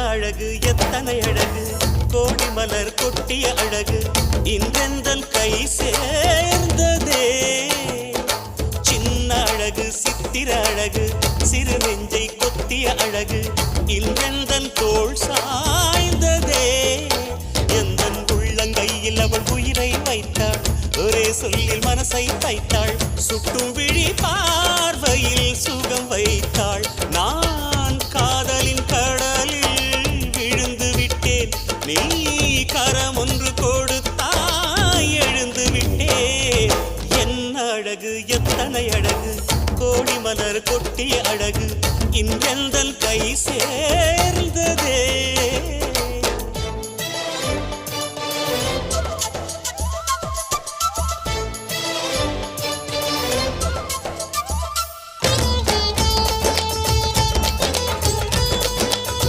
அழகு எத்தனை அழகு கோடி மலர் கொட்டிய அழகு இன்றெந்தன் கை சேர்ந்ததே சின்ன அழகு சித்திர அழகு சிறு நெஞ்சை கொத்திய அழகு இன்றெந்தன் தோள் சாய்ந்ததே எந்தன் உள்ளங்கையில் அவள் உயிரை வைத்தாள் ஒரே சொல்லில் மனசை தைத்தாள் சுட்டும் விழி பார்வையில் சுகம் வைத்தாள் நான் காதலின் கடலில் விழுந்து விட்டேன் நீ கரம் ஒன்று கொடுத்தாய் எழுந்து விட்டேன் என்ன அழகு எத்தனை அழகு கோடி மலர் கொட்டிய அழகு இன்றெந்தன் கை சேர்